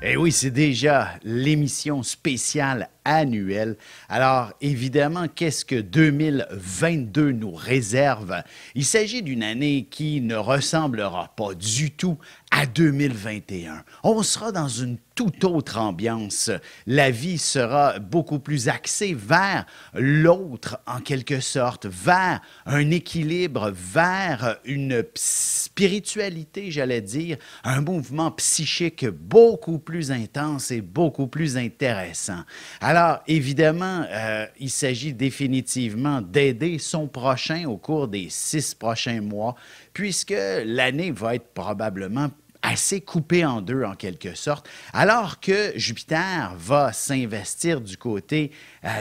Eh oui, c'est déjà l'émission spéciale annuelle. Alors, évidemment, qu'est-ce que 2022 nous réserve? Il s'agit d'une année qui ne ressemblera pas du tout à 2021. On sera dans une toute autre ambiance. La vie sera beaucoup plus axée vers l'autre, en quelque sorte, vers un équilibre, vers une spiritualité, j'allais dire, un mouvement psychique beaucoup plus intense et beaucoup plus intéressant. Alors, évidemment, il s'agit définitivement d'aider son prochain au cours des 6 prochains mois, puisque l'année va être probablement assez coupé en deux en quelque sorte, alors que Jupiter va s'investir du côté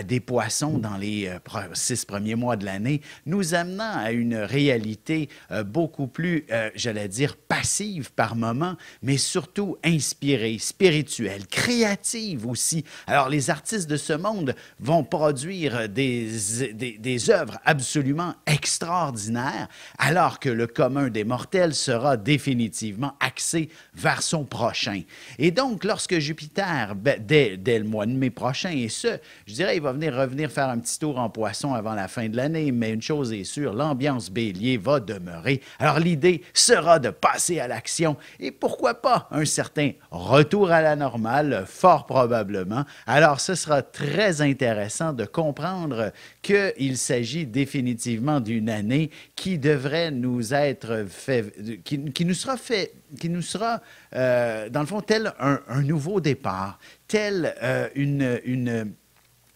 des poissons dans les 6 premiers mois de l'année, nous amenant à une réalité beaucoup plus, j'allais dire, passive par moment, mais surtout inspirée, spirituelle, créative aussi. Alors, les artistes de ce monde vont produire des œuvres absolument extraordinaires, alors que le commun des mortels sera définitivement axé vers son prochain. Et donc, lorsque Jupiter, dès le mois de mai prochain, et ce, je dirais, il va revenir faire un petit tour en poisson avant la fin de l'année, mais une chose est sûre, l'ambiance bélier va demeurer. Alors, l'idée sera de passer à l'action et pourquoi pas un certain retour à la normale, fort probablement. Alors, ce sera très intéressant de comprendre qu'il s'agit définitivement d'une année qui devrait nous être fait, qui nous sera fait, qui nous sera, dans le fond, tel un nouveau départ, tel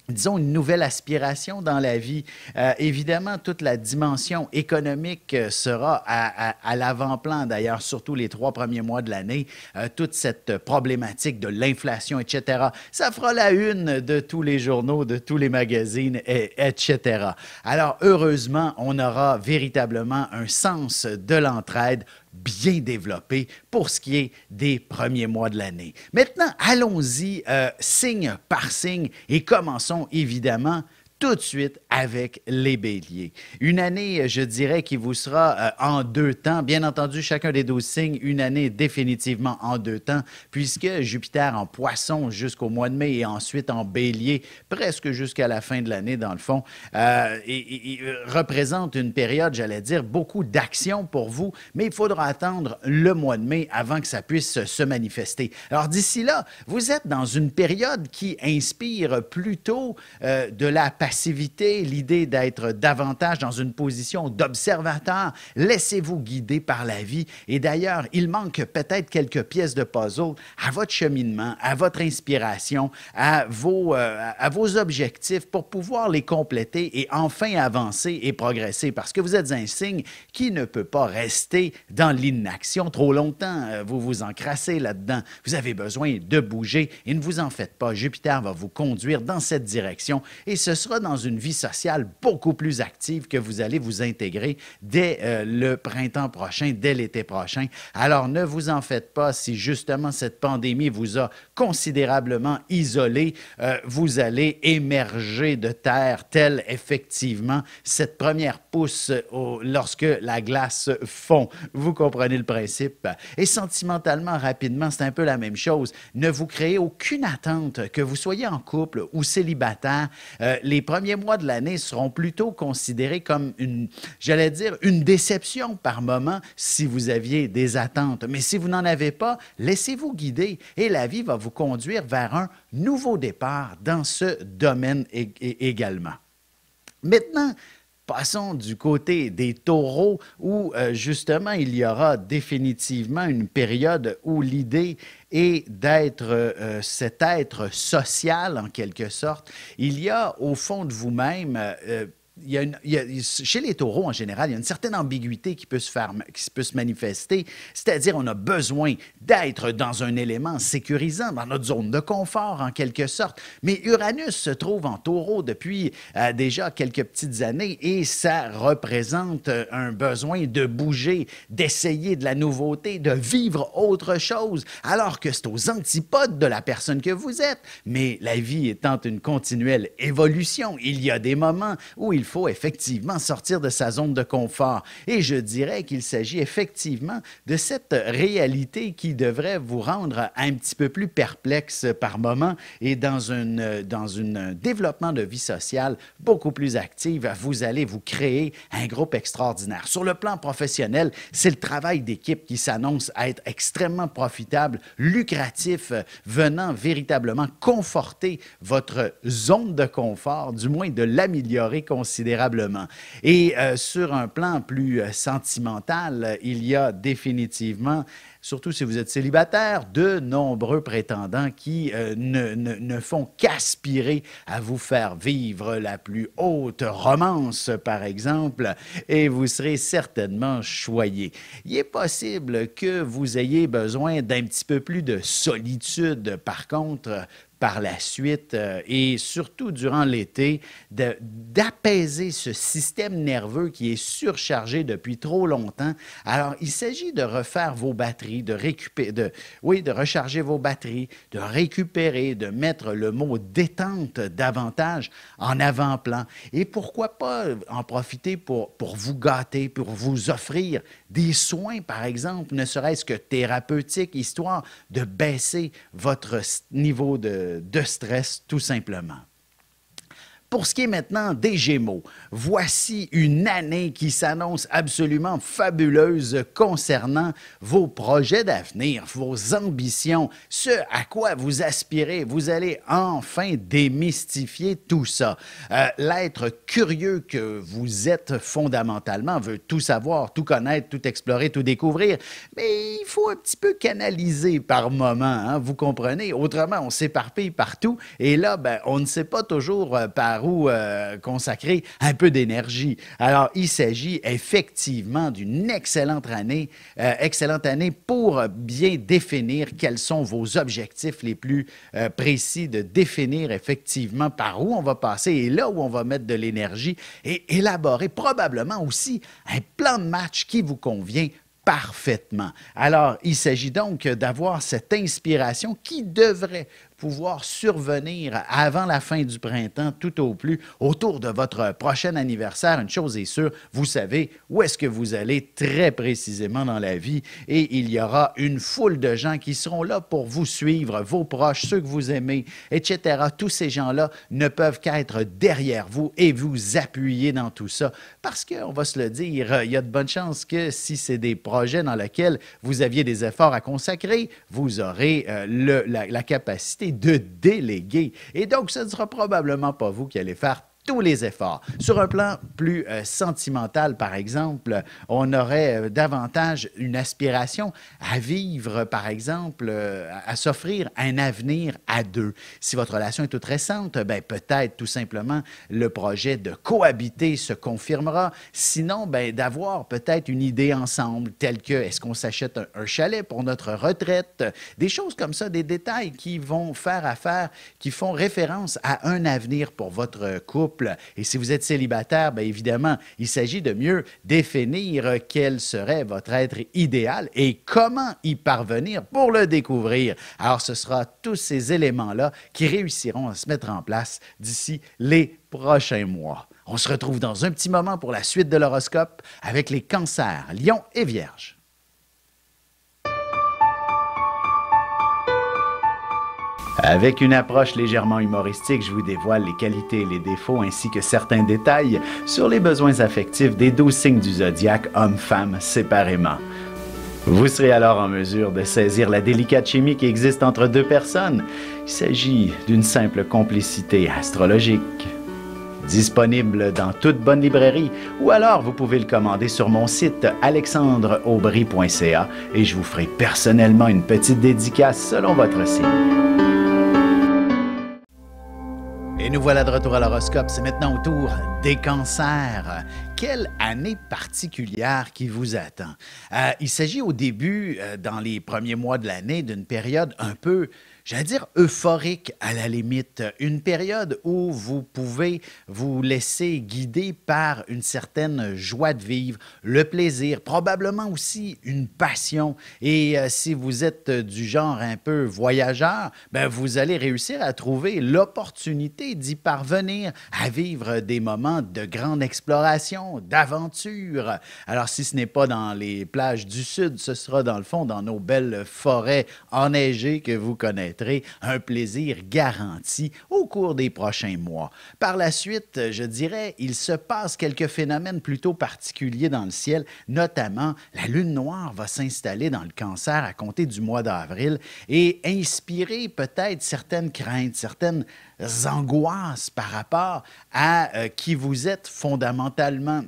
disons, une nouvelle aspiration dans la vie. Évidemment, toute la dimension économique sera à l'avant-plan, d'ailleurs, surtout les 3 premiers mois de l'année. Toute cette problématique de l'inflation, etc., ça fera la une de tous les journaux, de tous les magazines, etc. Alors, heureusement, on aura véritablement un sens de l'entraide bien développé pour ce qui est des premiers mois de l'année. Maintenant, allons-y signe par signe et commençons évidemment tout de suite avec les béliers. Une année, je dirais, qui vous sera en 2 temps. Bien entendu, chacun des 12 signes, une année définitivement en 2 temps, puisque Jupiter en poisson jusqu'au mois de mai et ensuite en bélier, presque jusqu'à la fin de l'année, dans le fond, représente une période, j'allais dire, beaucoup d'action pour vous, mais il faudra attendre le mois de mai avant que ça puisse se manifester. Alors d'ici là, vous êtes dans une période qui inspire plutôt de la passivité, l'idée d'être davantage dans une position d'observateur. Laissez-vous guider par la vie. Et d'ailleurs, il manque peut-être quelques pièces de puzzle à votre cheminement, à votre inspiration, à vos objectifs pour pouvoir les compléter et enfin avancer et progresser. Parce que vous êtes un signe qui ne peut pas rester dans l'inaction trop longtemps. Vous vous encrassez là-dedans. Vous avez besoin de bouger et ne vous en faites pas. Jupiter va vous conduire dans cette direction et ce sera dans une vie sociale beaucoup plus active que vous allez vous intégrer dès le printemps prochain, dès l'été prochain. Alors, ne vous en faites pas si justement cette pandémie vous a considérablement isolé. Vous allez émerger de terre, telle effectivement cette première pousse lorsque la glace fond. Vous comprenez le principe. Et sentimentalement, rapidement, c'est un peu la même chose. Ne vous créez aucune attente, que vous soyez en couple ou célibataire. Les premiers mois de l'année seront plutôt considérés comme j'allais dire, une déception par moment si vous aviez des attentes. Mais si vous n'en avez pas, laissez-vous guider et la vie va vous conduire vers un nouveau départ dans ce domaine également. Maintenant, passons du côté des taureaux où justement il y aura définitivement une période où l'idée est d'être cet être social en quelque sorte. Il y a au fond de vous-même chez les taureaux, en général, il y a une certaine ambiguïté qui peut se manifester, c'est-à-dire on a besoin d'être dans un élément sécurisant, dans notre zone de confort, en quelque sorte. Mais Uranus se trouve en taureau depuis déjà quelques petites années et ça représente un besoin de bouger, d'essayer de la nouveauté, de vivre autre chose, alors que c'est aux antipodes de la personne que vous êtes. Mais la vie étant une continuelle évolution, il y a des moments où il faut effectivement sortir de sa zone de confort. Et je dirais qu'il s'agit effectivement de cette réalité qui devrait vous rendre un petit peu plus perplexe par moment et dans un développement de vie sociale beaucoup plus active, vous allez vous créer un groupe extraordinaire. Sur le plan professionnel, c'est le travail d'équipe qui s'annonce à être extrêmement profitable, lucratif, venant véritablement conforter votre zone de confort, du moins de l'améliorer considérablement. Et sur un plan plus sentimental, il y a définitivement, surtout si vous êtes célibataire, de nombreux prétendants qui ne font qu'aspirer à vous faire vivre la plus haute romance, par exemple, et vous serez certainement choyé. Il est possible que vous ayez besoin d'un petit peu plus de solitude, par contre, par la suite et surtout durant l'été, d'apaiser ce système nerveux qui est surchargé depuis trop longtemps. Alors, il s'agit de refaire vos batteries, de recharger vos batteries, de récupérer, de mettre le mot détente davantage en avant-plan. Et pourquoi pas en profiter pour vous gâter, pour vous offrir des soins, par exemple, ne serait-ce que thérapeutiques, histoire de baisser votre niveau de stress, tout simplement. Pour ce qui est maintenant des Gémeaux, voici une année qui s'annonce absolument fabuleuse concernant vos projets d'avenir, vos ambitions, ce à quoi vous aspirez. Vous allez enfin démystifier tout ça. L'être curieux que vous êtes fondamentalement veut tout savoir, tout connaître, tout explorer, tout découvrir, mais il faut un petit peu canaliser par moment, hein, vous comprenez? Autrement, on s'éparpille partout et là, on ne sait pas toujours par où consacrer un peu d'énergie. Alors, il s'agit effectivement d'une excellente année pour bien définir quels sont vos objectifs les plus précis, de définir effectivement par où on va passer et là où on va mettre de l'énergie et élaborer probablement aussi un plan de match qui vous convient parfaitement. Alors, il s'agit donc d'avoir cette inspiration qui devrait pouvoir survenir avant la fin du printemps, tout au plus, autour de votre prochain anniversaire. Une chose est sûre, vous savez où est-ce que vous allez très précisément dans la vie et il y aura une foule de gens qui seront là pour vous suivre, vos proches, ceux que vous aimez, etc. Tous ces gens-là ne peuvent qu'être derrière vous et vous appuyer dans tout ça parce qu'on va se le dire, il y a de bonnes chances que si c'est des projets dans lesquels vous aviez des efforts à consacrer, vous aurez la capacité de déléguer. Et donc, ce ne sera probablement pas vous qui allez faire tous les efforts. Sur un plan plus sentimental, par exemple, on aurait davantage une aspiration à vivre, par exemple, à s'offrir un avenir à deux. Si votre relation est toute récente, peut-être tout simplement le projet de cohabiter se confirmera. Sinon, d'avoir peut-être une idée ensemble, telle que est-ce qu'on s'achète un chalet pour notre retraite, des choses comme ça, des détails qui vont faire affaire, qui font référence à un avenir pour votre couple. Et si vous êtes célibataire, bien évidemment, il s'agit de mieux définir quel serait votre être idéal et comment y parvenir pour le découvrir. Alors, ce sera tous ces éléments-là qui réussiront à se mettre en place d'ici les prochains mois. On se retrouve dans un petit moment pour la suite de l'horoscope avec les cancers, lions et vierges. Avec une approche légèrement humoristique, je vous dévoile les qualités et les défauts ainsi que certains détails sur les besoins affectifs des 12 signes du zodiaque, hommes-femmes séparément. Vous serez alors en mesure de saisir la délicate chimie qui existe entre deux personnes. Il s'agit d'une simple complicité astrologique. Disponible dans toute bonne librairie ou alors vous pouvez le commander sur mon site alexandreaubry.ca et je vous ferai personnellement une petite dédicace selon votre signe. Et nous voilà de retour à l'horoscope. C'est maintenant au tour des cancers. quelle année particulière qui vous attend? Il s'agit au début, dans les premiers mois de l'année, d'une période un peu, j'allais dire, euphorique à la limite. Une période où vous pouvez vous laisser guider par une certaine joie de vivre, le plaisir, probablement aussi une passion. Et si vous êtes du genre un peu voyageur, ben, vous allez réussir à trouver l'opportunité d'y parvenir, à vivre des moments de grande exploration, d'aventure. Alors, si ce n'est pas dans les plages du Sud, ce sera dans le fond dans nos belles forêts enneigées que vous connaîtrez. Un plaisir garanti au cours des prochains mois. Par la suite, je dirais, il se passe quelques phénomènes plutôt particuliers dans le ciel, notamment la lune noire va s'installer dans le Cancer à compter du mois d'avril et inspirer peut-être certaines craintes, certaines angoisses par rapport à qui vous êtes fondamentalement,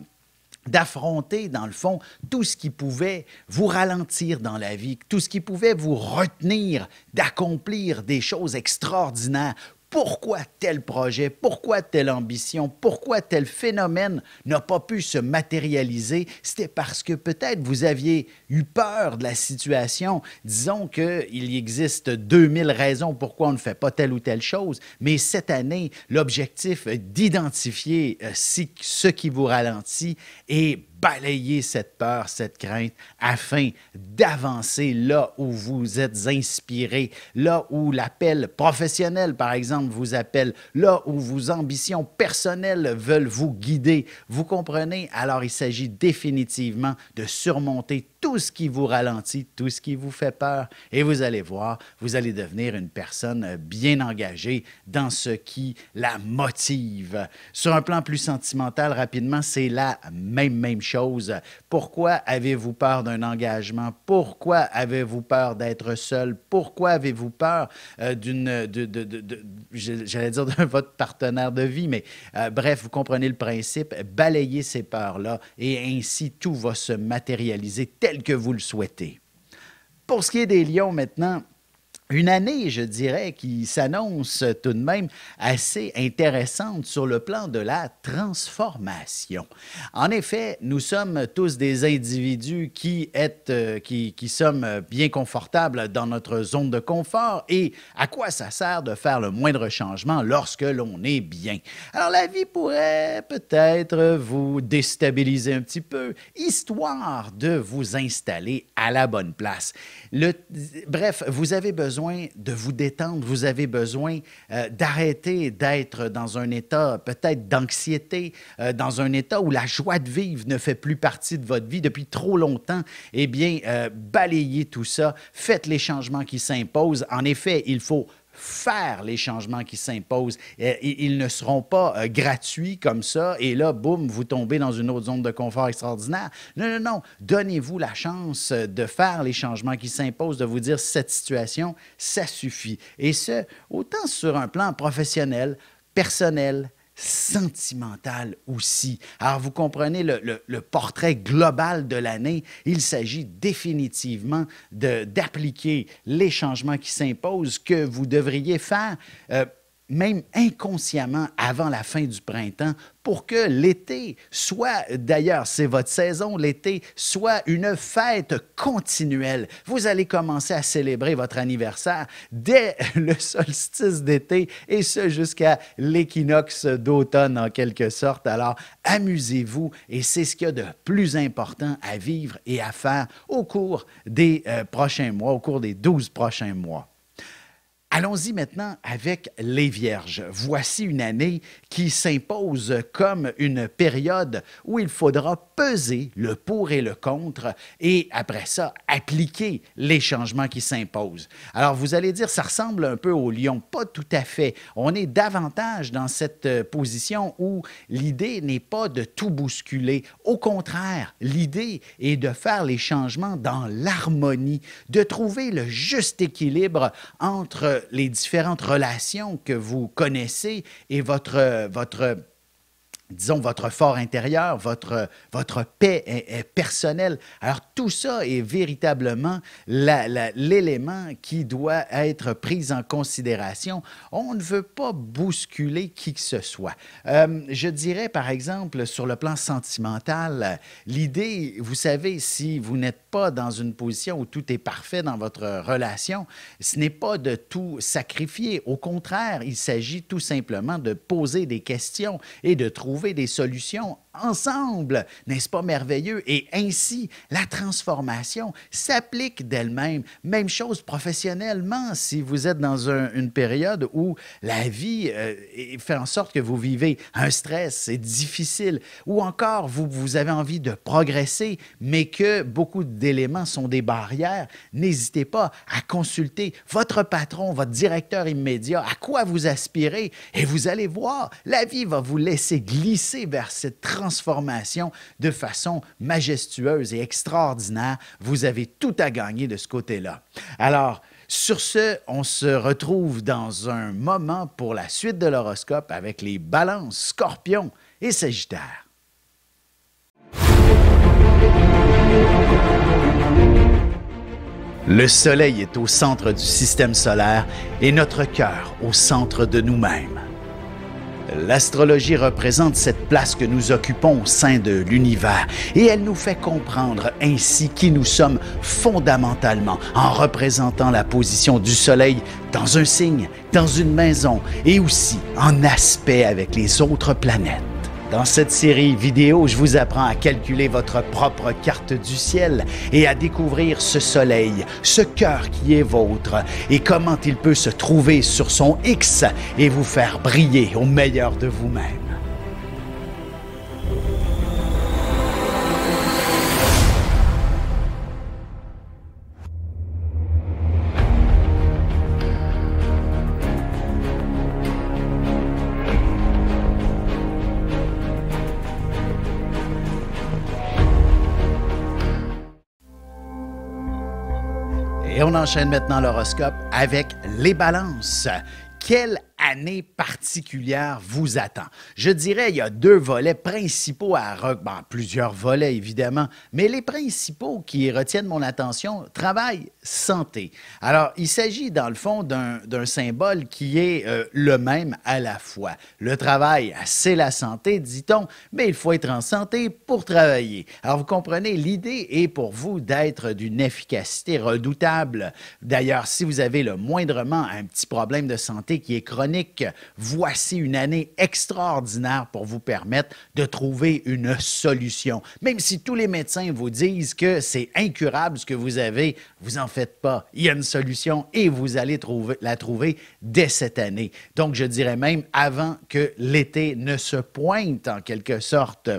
d'affronter, dans le fond, tout ce qui pouvait vous ralentir dans la vie, tout ce qui pouvait vous retenir d'accomplir des choses extraordinaires. Pourquoi tel projet, pourquoi telle ambition, pourquoi tel phénomène n'a pas pu se matérialiser? C'était parce que peut-être vous aviez eu peur de la situation. Disons qu'il existe 2000 raisons pourquoi on ne fait pas telle ou telle chose, mais cette année, l'objectif est d'identifier ce qui vous ralentit et balayer cette peur, cette crainte, afin d'avancer là où vous êtes inspiré, là où l'appel professionnel, par exemple, vous appelle, là où vos ambitions personnelles veulent vous guider. Vous comprenez? Alors, il s'agit définitivement de surmonter tout ce qui vous ralentit, tout ce qui vous fait peur. Et vous allez voir, vous allez devenir une personne bien engagée dans ce qui la motive. Sur un plan plus sentimental, rapidement, c'est la même chose. Pourquoi avez-vous peur d'un engagement? Pourquoi avez-vous peur d'être seul? Pourquoi avez-vous peur j'allais dire de votre partenaire de vie, mais bref, vous comprenez le principe. Balayez ces peurs-là et ainsi tout va se matérialiser tel que vous le souhaitez. Pour ce qui est des lions maintenant, une année, je dirais, qui s'annonce tout de même assez intéressante sur le plan de la transformation. En effet, nous sommes tous des individus qui sommes bien confortables dans notre zone de confort et à quoi ça sert de faire le moindre changement lorsque l'on est bien? Alors, la vie pourrait peut-être vous déstabiliser un petit peu, histoire de vous installer à la bonne place. Bref, vous avez besoin de vous détendre, vous avez besoin d'arrêter d'être dans un état peut-être d'anxiété, dans un état où la joie de vivre ne fait plus partie de votre vie depuis trop longtemps. Eh bien, balayez tout ça, faites les changements qui s'imposent. En effet, il faut faire les changements qui s'imposent. Ils ne seront pas gratuits comme ça et là, boum, vous tombez dans une autre zone de confort extraordinaire. Non, non, non. Donnez-vous la chance de faire les changements qui s'imposent, de vous dire cette situation, ça suffit. Et ce, autant sur un plan professionnel, personnel, sentimental aussi. Alors, vous comprenez le portrait global de l'année. Il s'agit définitivement d'appliquer les changements qui s'imposent que vous devriez faire même inconsciemment avant la fin du printemps pour que l'été soit, d'ailleurs, c'est votre saison, l'été, soit une fête continuelle. Vous allez commencer à célébrer votre anniversaire dès le solstice d'été et ce jusqu'à l'équinoxe d'automne en quelque sorte. Alors, amusez-vous et c'est ce qu'il y a de plus important à vivre et à faire au cours des prochains mois, au cours des 12 prochains mois. Allons-y maintenant avec les Vierges. Voici une année qui s'impose comme une période où il faudra peser le pour et le contre et après ça, appliquer les changements qui s'imposent. Alors, vous allez dire, ça ressemble un peu au lion. Pas tout à fait. On est davantage dans cette position où l'idée n'est pas de tout bousculer. Au contraire, l'idée est de faire les changements dans l'harmonie, de trouver le juste équilibre entre les différentes relations que vous connaissez et votre disons, votre fort intérieur, votre paix est personnelle. Alors, tout ça est véritablement l'élément qui doit être pris en considération. On ne veut pas bousculer qui que ce soit. Je dirais, par exemple, sur le plan sentimental, l'idée, vous savez, si vous n'êtes pas dans une position où tout est parfait dans votre relation, ce n'est pas de tout sacrifier. Au contraire, il s'agit tout simplement de poser des questions et de trouver des solutions ensemble. N'est-ce pas merveilleux? Et ainsi, la transformation s'applique d'elle-même. Même chose professionnellement, si vous êtes dans une période où la vie fait en sorte que vous vivez un stress, c'est difficile, ou encore vous avez envie de progresser, mais que beaucoup d'éléments sont des barrières, n'hésitez pas à consulter votre patron, votre directeur immédiat, à quoi vous aspirez, et vous allez voir, la vie va vous laisser glisser vers cette transformation de façon majestueuse et extraordinaire. Vous avez tout à gagner de ce côté-là. Alors, sur ce, on se retrouve dans un moment pour la suite de l'horoscope avec les balances, scorpions et sagittaires. Le soleil est au centre du système solaire et notre cœur au centre de nous-mêmes. L'astrologie représente cette place que nous occupons au sein de l'univers et elle nous fait comprendre ainsi qui nous sommes fondamentalement en représentant la position du soleil dans un signe, dans une maison et aussi en aspect avec les autres planètes. Dans cette série vidéo, je vous apprends à calculer votre propre carte du ciel et à découvrir ce soleil, ce cœur qui est vôtre et comment il peut se trouver sur son X et vous faire briller au meilleur de vous-même. Et on enchaîne maintenant l'horoscope avec les balances. Quelle année particulière vous attend? Je dirais il y a deux volets principaux plusieurs volets évidemment, mais les principaux qui retiennent mon attention, travail, santé. Alors, il s'agit dans le fond d'un symbole qui est le même à la fois. Le travail, c'est la santé, dit-on, mais il faut être en santé pour travailler. Alors, vous comprenez, l'idée est pour vous d'être d'une efficacité redoutable. D'ailleurs, si vous avez le moindrement un petit problème de santé qui est chronique, voici une année extraordinaire pour vous permettre de trouver une solution. Même si tous les médecins vous disent que c'est incurable ce que vous avez, vous en faites pas. Il y a une solution et vous allez la trouver dès cette année. Donc, je dirais même avant que l'été ne se pointe en quelque sorte.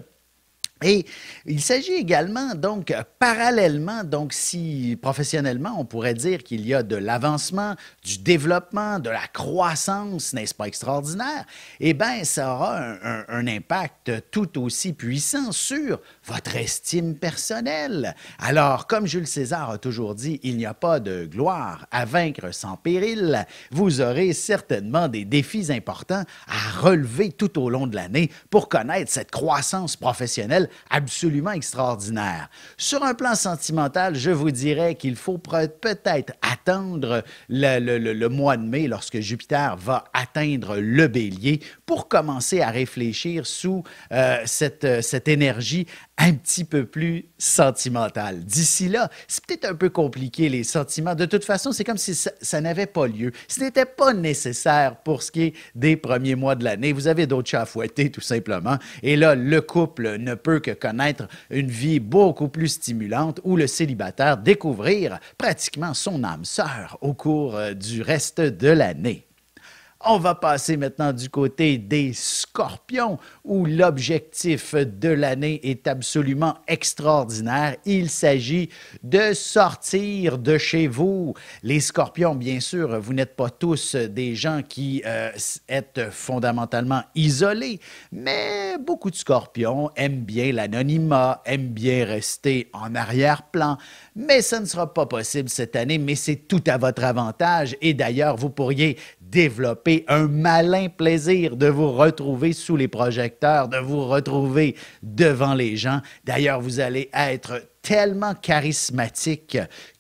Et il s'agit également, donc, parallèlement, donc, si professionnellement, on pourrait dire qu'il y a de l'avancement, du développement, de la croissance, n'est-ce pas extraordinaire? Eh bien, ça aura un impact tout aussi puissant sur votre estime personnelle. Alors, comme Jules César a toujours dit, il n'y a pas de gloire à vaincre sans péril. Vous aurez certainement des défis importants à relever tout au long de l'année pour connaître cette croissance professionnelle absolument extraordinaire. Sur un plan sentimental, je vous dirais qu'il faut peut-être attendre le mois de mai lorsque Jupiter va atteindre le Bélier pour commencer à réfléchir sous cette énergie un petit peu plus sentimentale. D'ici là, c'est peut-être un peu compliqué les sentiments. De toute façon, c'est comme si ça n'avait pas lieu. Ce n'était pas nécessaire pour ce qui est des premiers mois de l'année. Vous avez d'autres chats à fouetter, tout simplement. Et là, le couple ne peut que connaître une vie beaucoup plus stimulante où le célibataire découvrir pratiquement son âme sœur au cours du reste de l'année. On va passer maintenant du côté des scorpions où l'objectif de l'année est absolument extraordinaire. Il s'agit de sortir de chez vous. Les scorpions, bien sûr, vous n'êtes pas tous des gens qui êtes fondamentalement isolés, mais beaucoup de scorpions aiment bien l'anonymat, aiment bien rester en arrière-plan. Mais ça ne sera pas possible cette année, mais c'est tout à votre avantage. Et d'ailleurs, vous pourriez développer un malin plaisir de vous retrouver sous les projecteurs, de vous retrouver devant les gens. D'ailleurs, vous allez être tellement charismatique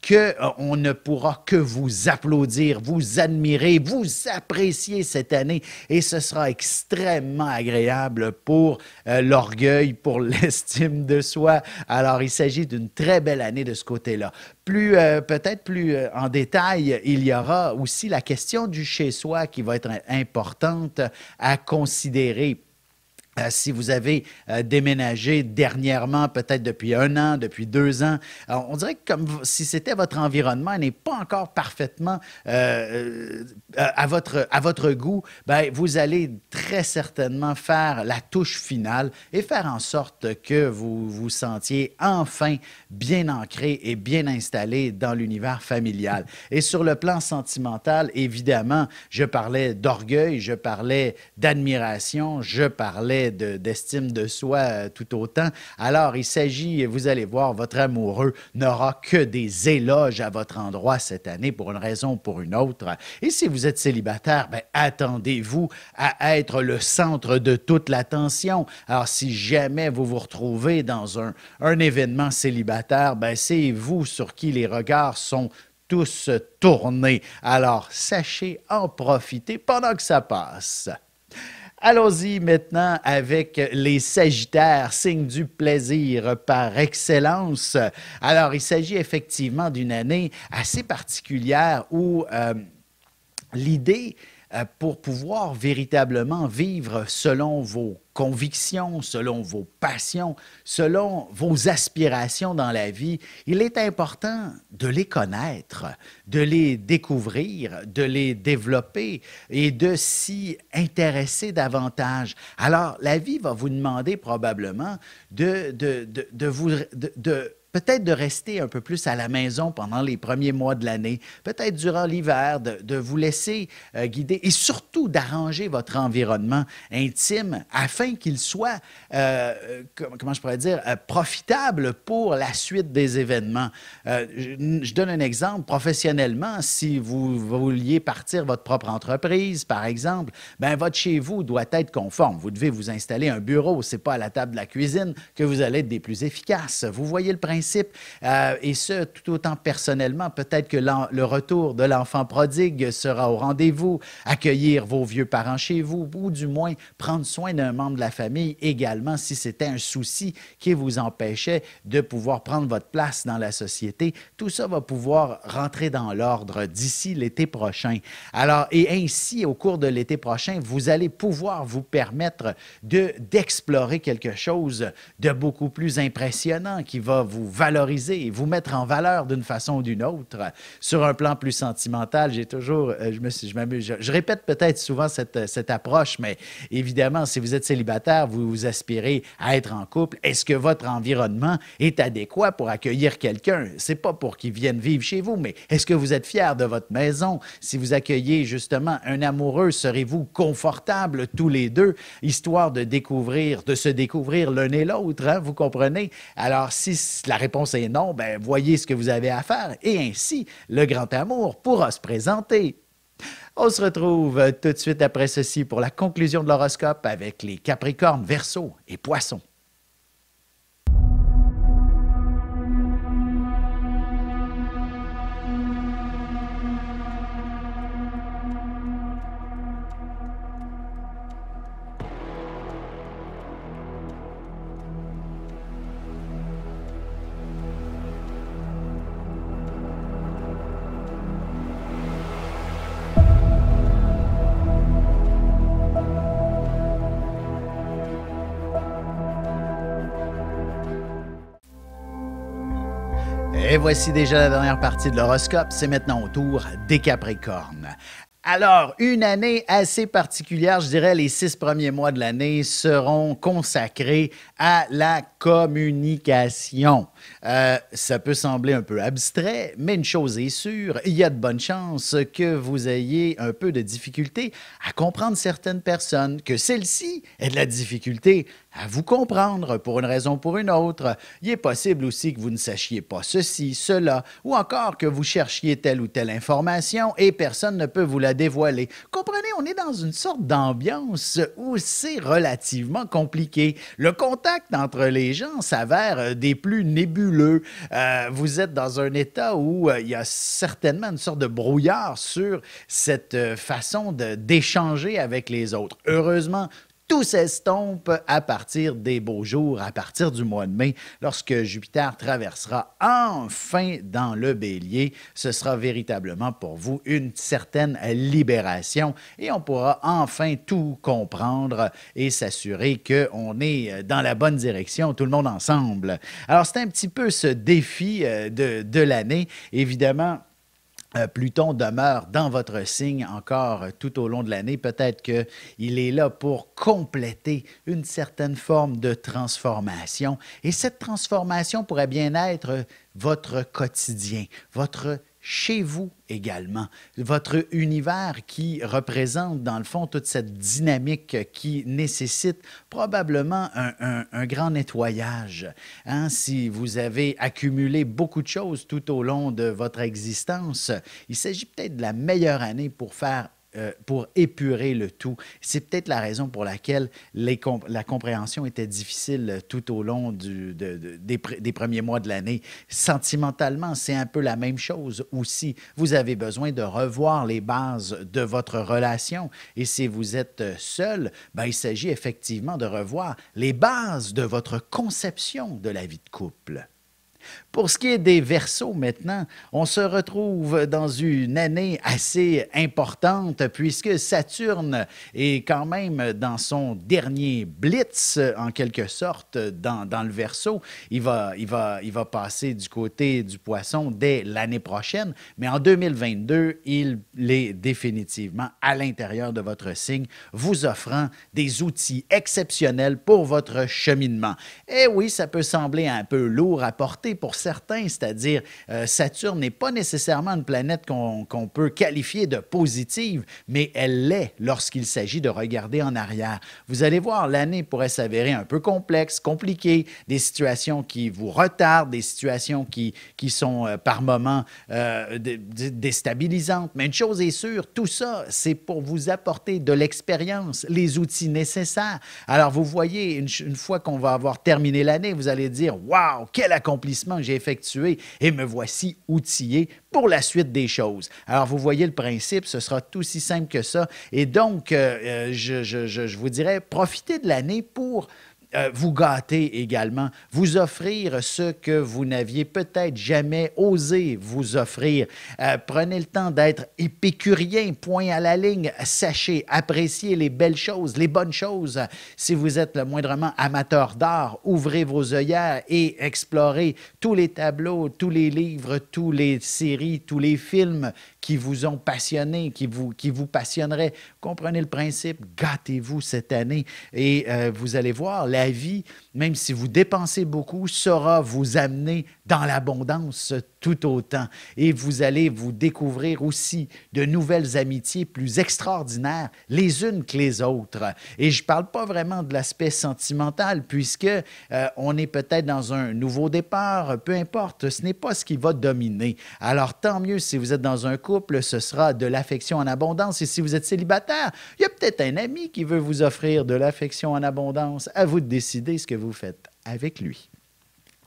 qu'on ne pourra que vous applaudir, vous admirer, vous apprécier cette année et ce sera extrêmement agréable pour l'orgueil, pour l'estime de soi. Alors, il s'agit d'une très belle année de ce côté-là. Peut-être plus en détail, il y aura aussi la question du chez-soi qui va être importante à considérer. Si vous avez déménagé dernièrement, peut-être depuis 1 an, depuis 2 ans, on dirait que comme si c'était votre environnement n'est pas encore parfaitement à votre goût, ben, vous allez très certainement faire la touche finale et faire en sorte que vous vous sentiez enfin bien ancré et bien installé dans l'univers familial. Et sur le plan sentimental, évidemment, je parlais d'orgueil, je parlais d'admiration, je parlais d'estime de soi tout autant. Alors, il s'agit, vous allez voir, votre amoureux n'aura que des éloges à votre endroit cette année pour une raison ou pour une autre. Et si vous êtes célibataire, ben, attendez-vous à être le centre de toute l'attention. Alors, si jamais vous vous retrouvez dans un événement célibataire, ben, c'est vous sur qui les regards sont tous tournés. Alors, sachez en profiter pendant que ça passe. Allons-y maintenant avec les Sagittaires, signe du plaisir par excellence. Alors, il s'agit effectivement d'une année assez particulière où l'idée pour pouvoir véritablement vivre selon vos convictions, selon vos passions, selon vos aspirations dans la vie, il est important de les connaître, de les découvrir, de les développer et de s'y intéresser davantage. Alors, la vie va vous demander probablement peut-être de rester un peu plus à la maison pendant les premiers mois de l'année, peut-être durant l'hiver, de vous laisser guider et surtout d'arranger votre environnement intime afin qu'il soit, comment je pourrais dire, profitable pour la suite des événements. Je donne un exemple. Professionnellement, si vous vouliez partir votre propre entreprise, par exemple, ben votre chez vous doit être conforme. Vous devez vous installer un bureau. Ce n'est pas à la table de la cuisine que vous allez être des plus efficaces. Vous voyez le principe. Et ce, tout autant personnellement, peut-être que le retour de l'enfant prodigue sera au rendez-vous, accueillir vos vieux parents chez vous, ou du moins prendre soin d'un membre de la famille également si c'était un souci qui vous empêchait de pouvoir prendre votre place dans la société. Tout ça va pouvoir rentrer dans l'ordre d'ici l'été prochain. Alors, et ainsi, au cours de l'été prochain, vous allez pouvoir vous permettre d'explorer quelque chose de beaucoup plus impressionnant qui va vous valoriser et vous mettre en valeur d'une façon ou d'une autre. Sur un plan plus sentimental, j'ai toujours, je m'amuse, je répète peut-être souvent cette approche, mais évidemment, si vous êtes célibataire, vous aspirez à être en couple, est-ce que votre environnement est adéquat pour accueillir quelqu'un? C'est pas pour qu'il vienne vivre chez vous, mais est-ce que vous êtes fier de votre maison? Si vous accueillez justement un amoureux, serez-vous confortables tous les deux, histoire de se découvrir l'un et l'autre, hein, vous comprenez? Alors, si la réponse est non, ben voyez ce que vous avez à faire et ainsi, le grand amour pourra se présenter. On se retrouve tout de suite après ceci pour la conclusion de l'horoscope avec les Capricornes, Verseaux et Poissons. Et voici déjà la dernière partie de l'horoscope. C'est maintenant au tour des Capricornes. Alors, une année assez particulière, je dirais les 6 premiers mois de l'année seront consacrés à la communication. Ça peut sembler un peu abstrait, mais une chose est sûre, il y a de bonnes chances que vous ayez un peu de difficulté à comprendre certaines personnes, que celles-ci aient de la difficulté à vous comprendre pour une raison ou pour une autre. Il est possible aussi que vous ne sachiez pas ceci, cela, ou encore que vous cherchiez telle ou telle information et personne ne peut vous la à dévoiler. Comprenez, on est dans une sorte d'ambiance où c'est relativement compliqué. Le contact entre les gens s'avère des plus nébuleux. Vous êtes dans un état où il y a certainement une sorte de brouillard sur cette façon d'échanger avec les autres. Heureusement, tout s'estompe à partir des beaux jours, à partir du mois de mai, lorsque Jupiter traversera enfin dans le Bélier. Ce sera véritablement pour vous une certaine libération et on pourra enfin tout comprendre et s'assurer qu'on est dans la bonne direction, tout le monde ensemble. Alors, c'est un petit peu ce défi de l'année. Évidemment, Pluton demeure dans votre signe encore tout au long de l'année. Peut-être qu'il est là pour compléter une certaine forme de transformation. Et cette transformation pourrait bien être votre quotidien, votre chez vous également, votre univers qui représente dans le fond toute cette dynamique qui nécessite probablement un grand nettoyage. Hein? Si vous avez accumulé beaucoup de choses tout au long de votre existence, il s'agit peut-être de la meilleure année pour épurer le tout. C'est peut-être la raison pour laquelle la compréhension était difficile tout au long des premiers mois de l'année. Sentimentalement, c'est un peu la même chose aussi. Vous avez besoin de revoir les bases de votre relation et si vous êtes seul, ben, il s'agit effectivement de revoir les bases de votre conception de la vie de couple. Pour ce qui est des Verseaux maintenant, on se retrouve dans une année assez importante puisque Saturne est quand même dans son dernier blitz, en quelque sorte, dans le Verseau. Il va passer du côté du Poisson dès l'année prochaine, mais en 2022, il est définitivement à l'intérieur de votre signe, vous offrant des outils exceptionnels pour votre cheminement. Et oui, ça peut sembler un peu lourd à porter pour certains, c'est-à-dire Saturne n'est pas nécessairement une planète qu'on peut qualifier de positive, mais elle l'est lorsqu'il s'agit de regarder en arrière. Vous allez voir, l'année pourrait s'avérer un peu complexe, compliquée, des situations qui vous retardent, des situations qui sont par moments déstabilisantes. Mais une chose est sûre, tout ça, c'est pour vous apporter de l'expérience, les outils nécessaires. Alors, vous voyez, une fois qu'on va avoir terminé l'année, vous allez dire « Wow, quel accomplissement que j'ai effectué et me voici outillé pour la suite des choses. » Alors, vous voyez le principe, ce sera tout aussi simple que ça. Et donc, je vous dirais, profitez de l'année pour vous gâter également, vous offrir ce que vous n'aviez peut-être jamais osé vous offrir. Prenez le temps d'être épicurien, point à la ligne. Sachez apprécier les belles choses, les bonnes choses. Si vous êtes le moindrement amateur d'art, ouvrez vos œillères et explorez tous les tableaux, tous les livres, toutes les séries, tous les films qui vous ont passionné, qui vous passionneraient. Comprenez le principe, gâtez-vous cette année et vous allez voir, la vie, même si vous dépensez beaucoup, saura vous amener dans l'abondance tout autant. Et vous allez vous découvrir aussi de nouvelles amitiés plus extraordinaires les unes que les autres. Et je ne parle pas vraiment de l'aspect sentimental puisque on est peut-être dans un nouveau départ, peu importe, ce n'est pas ce qui va dominer. Alors tant mieux si vous êtes dans un couple, ce sera de l'affection en abondance. Et si vous êtes célibataire, il y a peut-être un ami qui veut vous offrir de l'affection en abondance. À vous de décider ce que vous faites avec lui.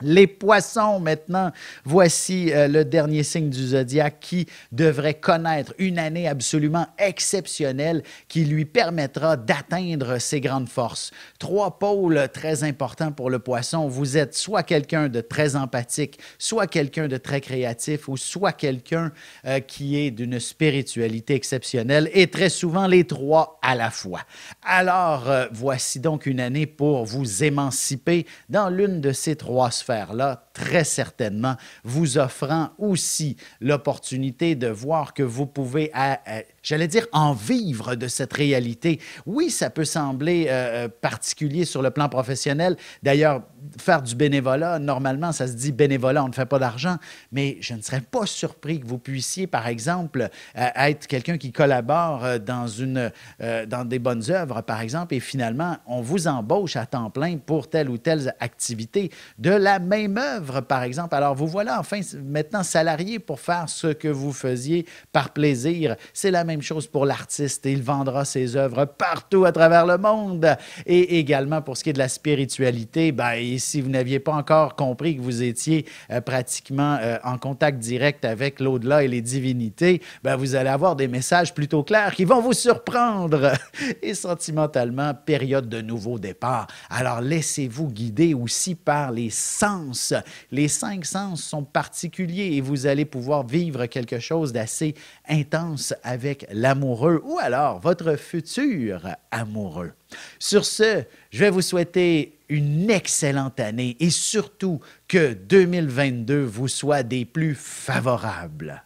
Les poissons, maintenant, voici le dernier signe du zodiaque qui devrait connaître une année absolument exceptionnelle qui lui permettra d'atteindre ses grandes forces. 3 pôles très importants pour le poisson. Vous êtes soit quelqu'un de très empathique, soit quelqu'un de très créatif ou soit quelqu'un qui est d'une spiritualité exceptionnelle et très souvent les 3 à la fois. Alors, voici donc une année pour vous émanciper dans l'une de ces 3 sphères. Là, très certainement, vous offrant aussi l'opportunité de voir que vous pouvez, j'allais dire, en vivre de cette réalité. Oui, ça peut sembler particulier sur le plan professionnel. D'ailleurs, faire du bénévolat, normalement, ça se dit bénévolat, on ne fait pas d'argent, mais je ne serais pas surpris que vous puissiez, par exemple, être quelqu'un qui collabore dans des bonnes œuvres, par exemple, et finalement, on vous embauche à temps plein pour telle ou telle activité de la même œuvre. œuvre, par exemple. Alors, vous voilà enfin maintenant salarié pour faire ce que vous faisiez par plaisir. C'est la même chose pour l'artiste. Il vendra ses œuvres partout à travers le monde. Et également, pour ce qui est de la spiritualité, ben, et si vous n'aviez pas encore compris que vous étiez pratiquement en contact direct avec l'au-delà et les divinités, ben, vous allez avoir des messages plutôt clairs qui vont vous surprendre. Et sentimentalement, période de nouveau départ. Alors, laissez-vous guider aussi par les sens. Les 5 sens sont particuliers et vous allez pouvoir vivre quelque chose d'assez intense avec l'amoureux ou alors votre futur amoureux. Sur ce, je vais vous souhaiter une excellente année et surtout que 2022 vous soit des plus favorables.